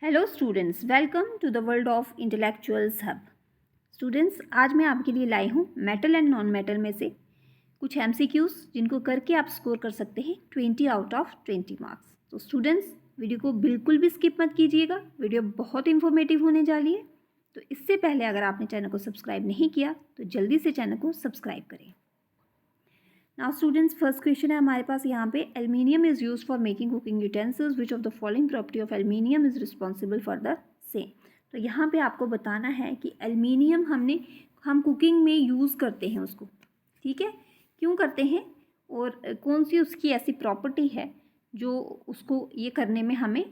Hello students, welcome to the world of intellectuals hub. Students, आज मैं आपके लिए लाई हूँ मेटल एंड नॉन मेटल में से कुछ एमसीक्यूज जिनको करके आप स्कोर कर सकते हैं 20 आउट ऑफ 20 मार्क्स। तो स्टूडेंट्स, वीडियो को बिल्कुल भी स्किप मत कीजिएगा, वीडियो बहुत इंफॉर्मेटिव होने जा रही है। तो इससे पहले अगर आपने चैनल को सब्सक्राइब नहीं किया तो जल्दी से चैनल को सब्सक्राइब करें। नाउ स्टूडेंट्स, फर्स्ट क्वेश्चन है हमारे पास यहाँ पे, aluminium is used for making cooking utensils, which of the following property of aluminium is responsible for the same. तो यहाँ पे आपको बताना है कि एल्यूमिनियम हम कुकिंग में यूज़ करते हैं उसको, ठीक है, क्यों करते हैं और कौन सी उसकी ऐसी प्रॉपर्टी है जो उसको ये करने में हमें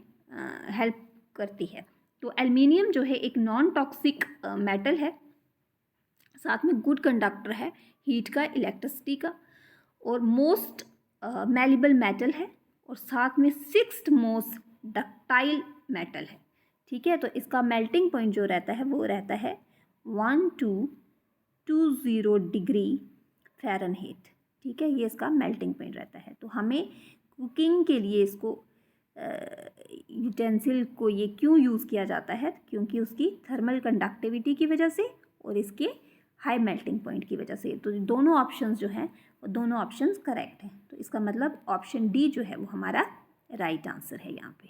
हेल्प करती है। तो एल्यूमिनियम जो है एक नॉन टॉक्सिक मेटल है, साथ में गुड कंडक्टर है हीट का, इलेक्ट्रिसिटी का, और मोस्ट मैलिबल मेटल है, और साथ में सिक्स्थ मोस्ट डक्टाइल मेटल है। ठीक है, तो इसका मेल्टिंग पॉइंट जो रहता है वो रहता है 1220 डिग्री फ़ारेनहाइट। ठीक है, ये इसका मेल्टिंग पॉइंट रहता है। तो हमें कुकिंग के लिए इसको यूटेंसिल को ये क्यों यूज़ किया जाता है, क्योंकि उसकी थर्मल कंडक्टिविटी की वजह से और इसके हाई मेल्टिंग पॉइंट की वजह से। तो दोनों ऑप्शंस जो हैं वो दोनों ऑप्शंस करेक्ट हैं। तो इसका मतलब ऑप्शन डी जो है वो हमारा राइट आंसर है यहाँ पे।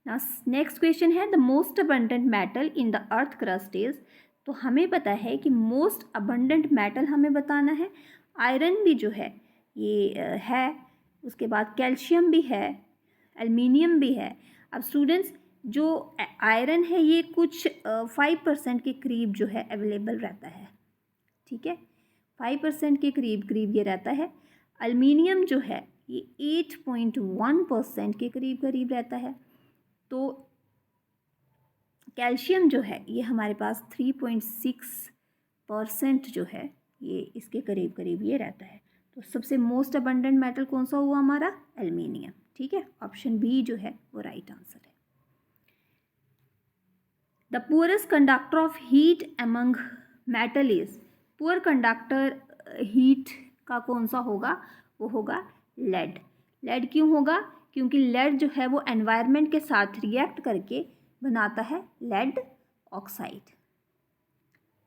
ना नेक्स्ट क्वेश्चन है, the most abundant metal in the earth crust is. तो हमें पता है कि मोस्ट अबंडेंट मेटल हमें बताना है। आयरन भी जो है ये है, उसके बाद कैल्शियम भी है, एल्युमिनियम भी है। अब स्टूडेंट्स, जो आयरन है ये कुछ 5% के करीब जो है अवेलेबल रहता है। ठीक है, 5% के करीब ये रहता है। एल्युमिनियम जो है ये 8.1% के करीब रहता है। तो कैल्शियम जो है ये हमारे पास 3.6% जो है ये इसके करीब ये रहता है। तो सबसे मोस्ट अबंडेंट मेटल कौन सा हुआ हमारा? एल्युमिनियम। ठीक है, ऑप्शन बी जो है वो राइट आंसर है। The poorest conductor of heat among metal is. Poor conductor heat का कौन सा होगा? वो होगा लेड। लेड क्यों होगा? क्योंकि लेड जो है वो एनवायरनमेंट के साथ रिएक्ट करके बनाता है लेड ऑक्साइड।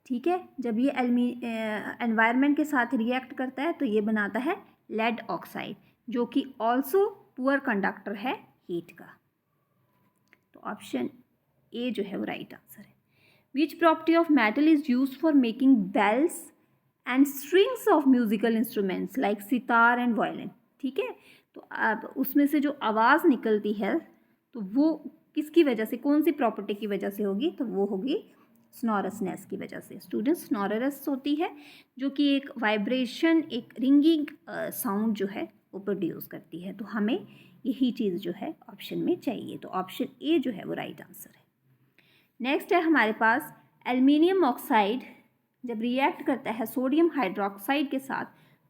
ठीक है, जब ये एनवायरनमेंट के साथ रिएक्ट करता है तो ये बनाता है लेड ऑक्साइड, जो कि ऑल्सो पुअर कंडक्टर है हीट का। तो ऑप्शन ए जो है वो राइट आंसर है। Which property of metal is used for making bells and strings of musical instruments like sitar and violin. ठीक है, तो अब उसमें से जो आवाज़ निकलती है तो वो किसकी वजह से, कौन सी प्रॉपर्टी की वजह से होगी? तो वो होगी स्नोरसनेस की वजह से। स्टूडेंट्स, स्नोरस होती है जो कि एक वाइब्रेशन, एक रिंगिंग साउंड जो है वो प्रोड्यूस करती है। तो हमें यही चीज़ जो है ऑप्शन में चाहिए। तो ऑप्शन ए जो है वो राइट आंसर है। नेक्स्ट है हमारे पास, एल्युमिनियम ऑक्साइड जब रिएक्ट करता है सोडियम हाइड्रोक्साइड के साथ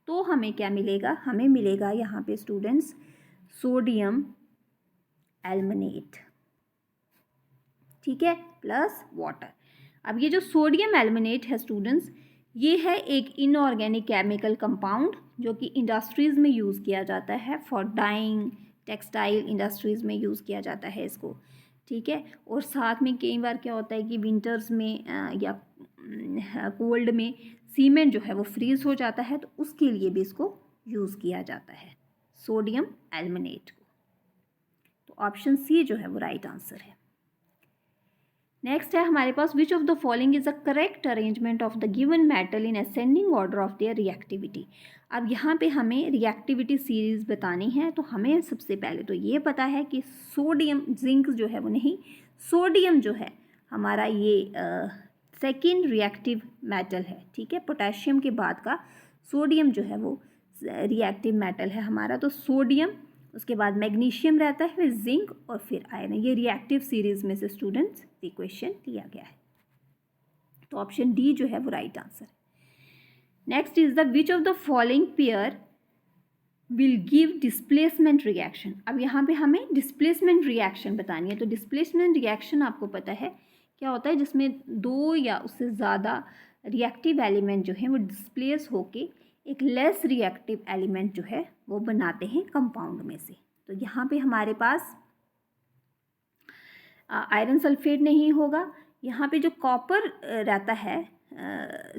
तो हमें क्या मिलेगा? हमें मिलेगा यहाँ पे स्टूडेंट्स सोडियम एल्युमिनेट। ठीक है, प्लस वाटर। अब ये जो सोडियम एल्युमिनेट है स्टूडेंट्स, ये है एक इनऑर्गेनिक केमिकल कंपाउंड जो कि इंडस्ट्रीज़ में यूज़ किया जाता है, फॉर डाइंग, टेक्सटाइल इंडस्ट्रीज़ में यूज़ किया जाता है इसको। ठीक है, और साथ में कई बार क्या होता है कि विंटर्स में या कोल्ड में सीमेंट जो है वो फ्रीज़ हो जाता है, तो उसके लिए भी इसको यूज़ किया जाता है, सोडियम एल्युमिनेट को। तो ऑप्शन सी जो है वो राइट आंसर है। नेक्स्ट है हमारे पास, which of the following is a correct arrangement of the given metal in ascending order of their reactivity. अब यहाँ पे हमें रिएक्टिविटी सीरीज बतानी है। तो हमें सबसे पहले तो ये पता है कि सोडियम, जिंक जो है वो नहीं, सोडियम जो है हमारा ये सेकेंड रिएक्टिव मेटल है। ठीक है, पोटेशियम के बाद का सोडियम जो है वो रिएक्टिव मेटल है हमारा। तो सोडियम, उसके बाद मैग्नीशियम रहता है, फिर जिंक और फिर आयरन। ये रिएक्टिव सीरीज में से स्टूडेंट्स इक्वेशन दिया गया है। तो ऑप्शन डी जो है वो राइट आंसर है। Next is the which of the following pair will give displacement reaction. अब यहाँ पे हमें डिस्प्लेसमेंट रिएक्शन बतानी है। तो डिस्प्लेसमेंट रिएक्शन आपको पता है क्या होता है, जिसमें दो या उससे ज़्यादा रिएक्टिव एलिमेंट जो है वो डिस्प्लेस होके एक लेस रिएक्टिव एलिमेंट जो है वो बनाते हैं कंपाउंड में से। तो यहाँ पे हमारे पास आयरन सल्फेट नहीं होगा। यहाँ पे जो कॉपर रहता है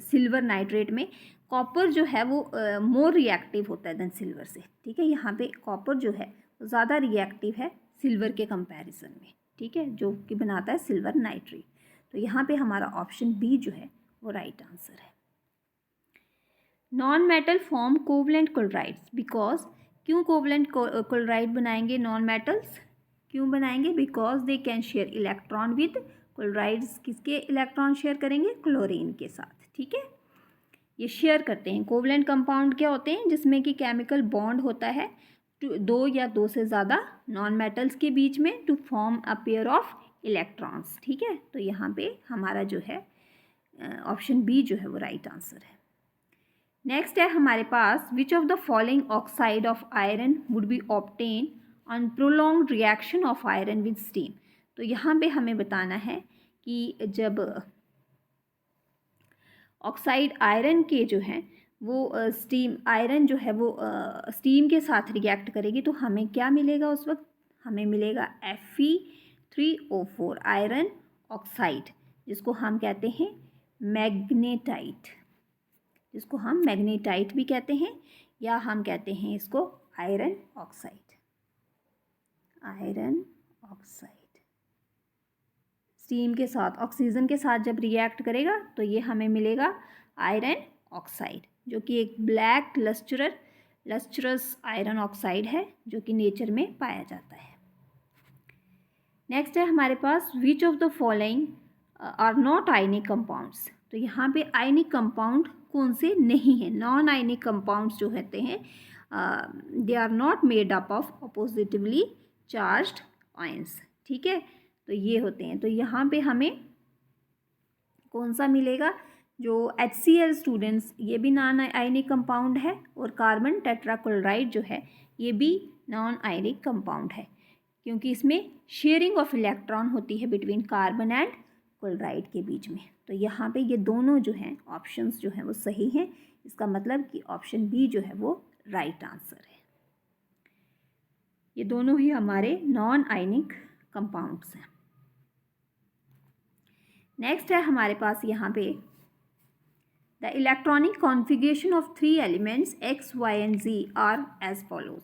सिल्वर नाइट्रेट में, कॉपर जो है वो मोर रिएक्टिव होता है देन सिल्वर से, ठीक है। यहाँ पे कॉपर जो है वो ज़्यादा रिएक्टिव है सिल्वर के कंपैरिजन में, ठीक है, जो कि बनाता है सिल्वर नाइट्रेट। तो यहाँ पे हमारा ऑप्शन बी जो है वो राइट आंसर है। Non metal form covalent chlorides because, क्यों कोवलेंट क्लोराइड बनाएंगे नॉन मेटल्स, क्यों बनाएंगे? Because they can share electron with, chlorides किसके इलेक्ट्रॉन शेयर करेंगे? क्लोरीन के साथ, ठीक है। ये शेयर करते हैं। कोवलेंट कंपाउंड क्या होते हैं? जिसमें कि केमिकल बॉन्ड होता है दो या दो से ज़्यादा नॉन मेटल्स के बीच में to form a pair of electrons, ठीक है। तो यहाँ पे हमारा जो है ऑप्शन बी जो है वो राइट आंसर है। नेक्स्ट है हमारे पास, which of the following oxide of iron would be obtain on prolonged reaction of iron with steam. तो यहाँ पे हमें बताना है कि जब ऑक्साइड आयरन के जो हैं वो स्टीम आयरन जो है वो स्टीम के साथ रिएक्ट करेगी तो हमें क्या मिलेगा उस वक्त? हमें मिलेगा Fe3O4 आयरन ऑक्साइड, जिसको हम कहते हैं मैग्नेटाइट, जिसको हम मैग्नेटाइट भी कहते हैं या हम कहते हैं इसको iron oxide. Iron oxide steam के साथ ऑक्सीजन के साथ जब रिएक्ट करेगा तो ये हमें मिलेगा आयरन ऑक्साइड, जो कि एक ब्लैक लस्ट्रस आयरन ऑक्साइड है जो कि नेचर में पाया जाता है। नेक्स्ट है हमारे पास, which of the following are not ionic compounds. तो यहाँ पे आयनिक कंपाउंड कौन से नहीं हैं? नॉन आयनिक कंपाउंड्स जो होते हैं they are not made up of oppositively charged ions, ठीक है। तो ये होते हैं। तो यहाँ पे हमें कौन सा मिलेगा? जो HCl स्टूडेंट्स, ये भी नॉन आयनिक कंपाउंड है, और कार्बन टेट्राक्लोराइड जो है ये भी नॉन आयनिक कंपाउंड है, क्योंकि इसमें शेयरिंग ऑफ इलेक्ट्रॉन होती है बिटवीन कार्बन एंड क्लोराइड के बीच में। तो यहाँ पे ये दोनों जो हैं ऑप्शंस जो हैं वो सही हैं। इसका मतलब कि ऑप्शन बी जो है वो राइट आंसर है। ये दोनों ही हमारे नॉन आयनिक कंपाउंड्स हैं। नेक्स्ट है हमारे पास यहाँ पे, the electronic configuration of 3 elements X, Y and Z are as follows.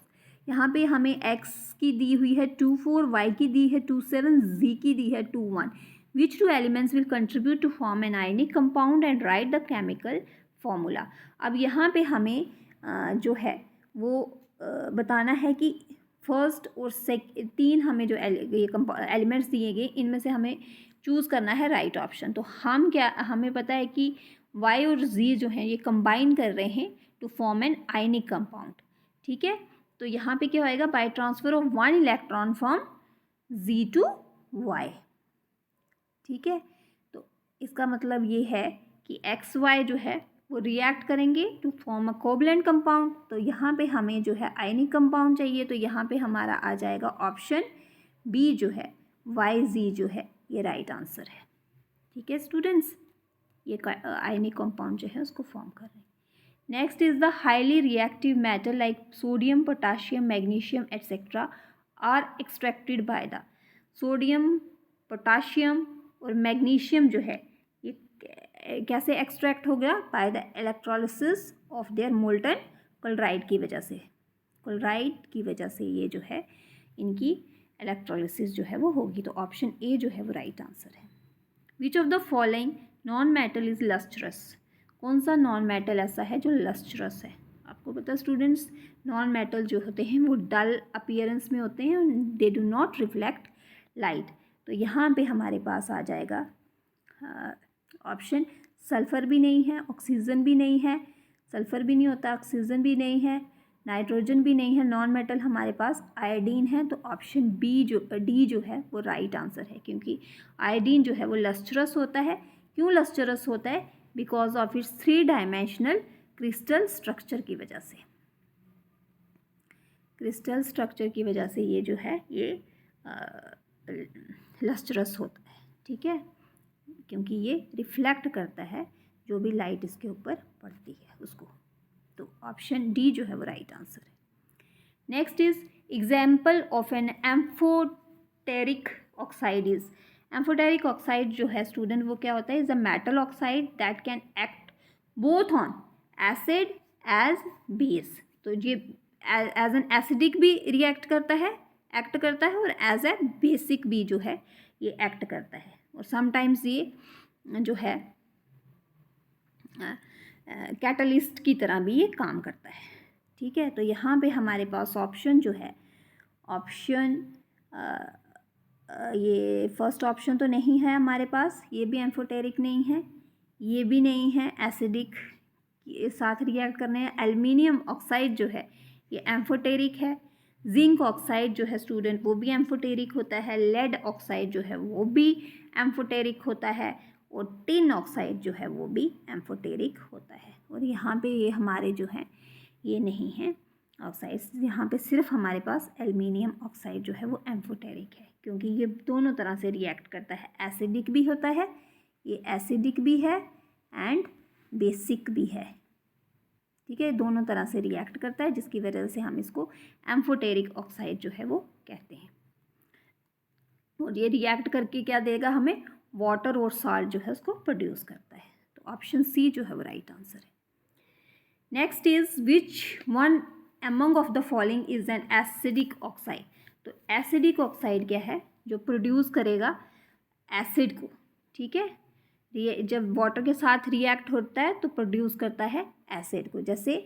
यहाँ पे हमें X की दी हुई है 2,4, Y की दी है 2,7, Z की दी है 2,1। Which 2 elements will contribute to form an ionic compound and write the chemical formula. अब यहाँ पे हमें जो है वो बताना है कि फर्स्ट और तीन हमें जो ये एलिमेंट्स दिए गए इनमें से हमें चूज़ करना है राइट ऑप्शन। तो हमें पता है कि Y और Z जो हैं ये कंबाइन कर रहे हैं to form an ionic compound, ठीक है। तो यहाँ पे क्या होएगा? By transfer of 1 electron from Z to Y, ठीक है। तो इसका मतलब ये है कि XY जो है वो रिएक्ट करेंगे to form a covalent compound. तो यहाँ पे हमें जो है आयनिक कंपाउंड चाहिए, तो यहाँ पे हमारा आ जाएगा ऑप्शन बी जो है YZ जो है ये राइट आंसर है, ठीक है स्टूडेंट्स। ये आयनिक कंपाउंड जो है उसको फॉर्म कर रहे हैं। Next is the highly reactive metal like sodium, potassium, magnesium etcetera are extracted by the. Sodium, potassium और मैग्नीशियम जो है ये कैसे एक्सट्रैक्ट हो गया? By the electrolysis of their molten chloride की वजह से। क्लोराइड की वजह से ये जो है इनकी इलेक्ट्रोलिसिस जो है वो होगी। तो ऑप्शन ए जो है वो राइट आंसर है। विच of the following non metal is lustrous. कौन सा नॉन मेटल ऐसा है जो लस्ट्रस है? आपको पता है स्टूडेंट्स, नॉन मेटल जो होते हैं वो डल अपीयरेंस में होते हैं, they do not reflect light. तो यहाँ पे हमारे पास आ जाएगा ऑप्शन, सल्फ़र भी नहीं है, ऑक्सीजन भी नहीं है, सल्फ़र भी नहीं होता, ऑक्सीजन भी नहीं है, नाइट्रोजन भी नहीं है। नॉन मेटल हमारे पास आयोडीन है। तो ऑप्शन डी जो है वो राइट आंसर है, क्योंकि आयोडीन जो है वो लस्ट्रस होता है। क्यों लस्ट्रस होता है? Because of its 3 dimensional crystal structure की वजह से। क्रिस्टल स्ट्रक्चर की वजह से ये जो है ये लस्ट्रस होता है, ठीक है, क्योंकि ये रिफ्लेक्ट करता है जो भी लाइट इसके ऊपर पड़ती है उसको। तो ऑप्शन डी जो है वो राइट आंसर है। Next is example of an amphoteric oxide is, amphoteric oxide जो है स्टूडेंट वो क्या होता है, is a metal oxide that can act both on acid as base. तो ये एज एन एसिडिक भी रिएक्ट करता है, एक्ट करता है, और एज ए बेसिक भी जो है ये एक्ट करता है, और समटाइम्स ये जो है कैटलिस्ट की तरह भी ये काम करता है। ठीक है, तो यहाँ पे हमारे पास ऑप्शन जो है, ऑप्शन ये फर्स्ट ऑप्शन तो नहीं है हमारे पास, ये भी एम्फोटेरिक नहीं है, ये भी नहीं है, एसिडिक के साथ रिएक्ट करने हैं। एल्युमिनियम ऑक्साइड जो है ये एम्फोटेरिक है, जिंक ऑक्साइड जो है स्टूडेंट वो भी एम्फोटेरिक होता है, लेड ऑक्साइड जो है वो भी एम्फोटेरिक होता है, और टिन ऑक्साइड जो है वो भी एम्फोटेरिक होता है। और यहाँ पे ये हमारे जो है ये नहीं है ऑक्साइड्स, यहाँ पे सिर्फ हमारे पास एल्युमिनियम ऑक्साइड जो है वो एम्फोटेरिक है, क्योंकि ये दोनों तरह से रिएक्ट करता है, एसिडिक भी होता है, ये एसिडिक भी है एंड बेसिक भी है। ठीक है, दोनों तरह से रिएक्ट करता है, जिसकी वजह से हम इसको एम्फोटेरिक ऑक्साइड जो है वो कहते हैं। और ये रिएक्ट करके क्या देगा हमें, वाटर और साल्ट जो है उसको प्रोड्यूस करता है। तो ऑप्शन सी जो है वो राइट आंसर है। Next is which one among of the following is an acidic oxide. तो एसिडिक ऑक्साइड क्या है, जो प्रोड्यूस करेगा एसिड को। ठीक है, जब वाटर के साथ रिएक्ट होता है तो प्रोड्यूस करता है एसिड को। जैसे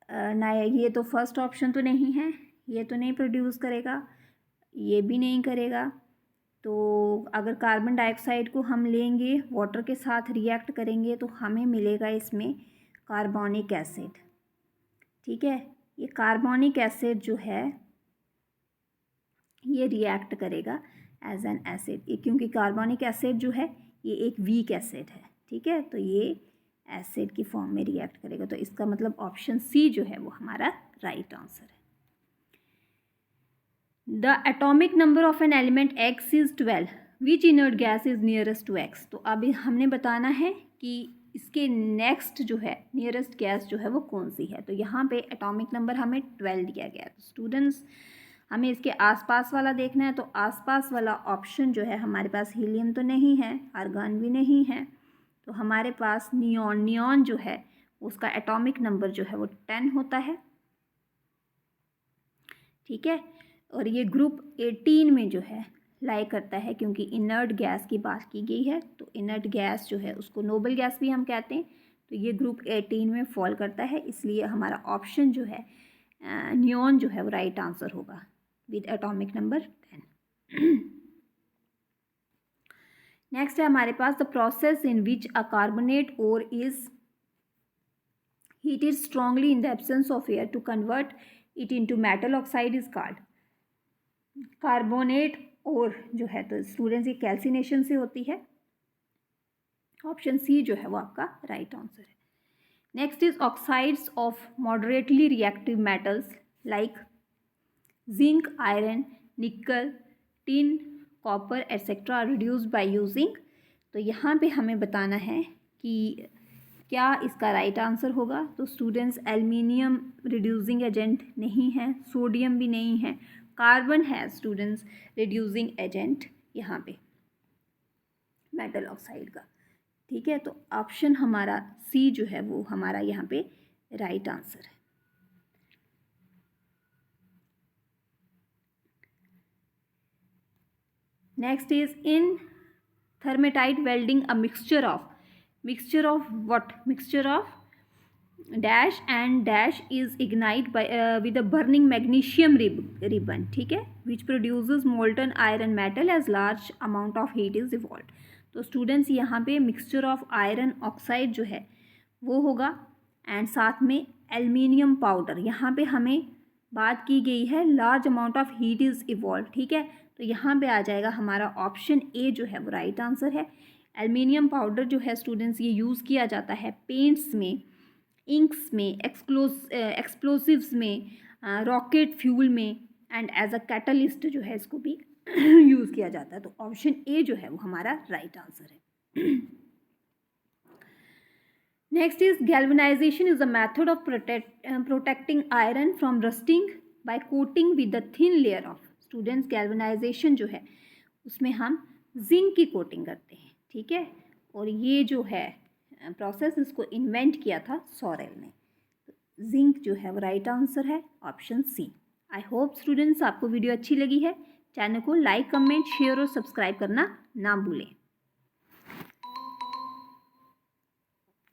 ना, ये तो फर्स्ट ऑप्शन तो नहीं है, ये तो नहीं प्रोड्यूस करेगा, ये भी नहीं करेगा। तो अगर कार्बन डाइऑक्साइड को हम लेंगे, वाटर के साथ रिएक्ट करेंगे, तो हमें मिलेगा इसमें कार्बोनिक एसिड। ठीक है, ये कार्बोनिक एसिड जो है ये रिएक्ट करेगा एज एन एसिड, क्योंकि कार्बोनिक एसिड जो है ये एक वीक एसिड है। ठीक है, तो ये एसिड की फॉर्म में रिएक्ट करेगा। तो इसका मतलब ऑप्शन सी जो है वो हमारा राइट आंसर है। The atomic number of an element X is 12, which inert gas is nearest to X. तो अभी हमने बताना है कि इसके नेक्स्ट जो है नियरेस्ट गैस जो है वो कौन सी है। तो यहाँ पे एटॉमिक नंबर हमें 12 दिया गया है। तो स्टूडेंट्स हमें इसके आसपास वाला देखना है। तो आसपास वाला ऑप्शन जो है हमारे पास हीलियम तो नहीं है, आर्गन भी नहीं है, तो हमारे पास नियॉन, नियॉन जो है उसका एटॉमिक नंबर जो है वो 10 होता है। ठीक है, और ये ग्रुप 18 में जो है लाई करता है, क्योंकि इनर्ट गैस की बात की गई है। तो इनर्ट गैस जो है उसको नोबल गैस भी हम कहते हैं। तो ये ग्रुप 18 में फॉल करता है, इसलिए हमारा ऑप्शन जो है नियॉन जो है वो राइट आंसर होगा विद एटॉमिक नंबर 10। नेक्स्ट है हमारे पास the process in which a carbonate ore is heated strongly in the absence of air to convert it into metal oxide is called। Carbonate और जो है तो स्टूडेंट्स ये calcination से होती है। ऑप्शन सी जो है वो आपका राइट आंसर है। Next is oxides of moderately reactive metals like zinc, iron, nickel, tin, copper etcetera reduced by using. तो यहाँ पे हमें बताना है कि क्या इसका राइट आंसर होगा। तो स्टूडेंट्स एल्युमिनियम रिड्यूसिंग एजेंट नहीं है, सोडियम भी नहीं है, कार्बन है स्टूडेंट्स रिड्यूसिंग एजेंट यहाँ पे मेटल ऑक्साइड का। ठीक है, तो ऑप्शन हमारा सी जो है वो हमारा यहाँ पे राइट आंसर है। Next is in thermite welding a mixture of what? Mixture of dash and dash is ignite by with a burning magnesium ribbon। ठीक है, which produces molten iron metal as large amount of heat is evolved। तो students यहाँ पे mixture of iron oxide जो है वो होगा, and साथ में एल्युमिनियम पाउडर। यहाँ पे हमें बात की गई है large amount of heat is evolve. ठीक है, तो यहाँ पे आ जाएगा हमारा ऑप्शन ए जो है वो राइट आंसर है। एल्युमिनियम पाउडर जो है स्टूडेंट्स ये यूज़ किया जाता है पेंट्स में, इंक्स में, एक्सप्लोसिव्स में, रॉकेट फ्यूल में, एंड एज अ कैटलिस्ट जो है इसको भी यूज़ किया जाता है। तो ऑप्शन ए जो है वो हमारा राइट आंसर है। Next is galvanization is a method of protecting iron from rusting by coating with the thin layer of. Students galvanization जो है उसमें हम जिंक की कोटिंग करते हैं, ठीक है। और ये जो है प्रोसेस इसको इन्वेंट किया था सॉरेल ने। जिंक जो है वो राइट आंसर है, option C. I hope students आपको वीडियो अच्छी लगी है। चैनल को लाइक, कमेंट, शेयर और सब्सक्राइब करना ना भूलें।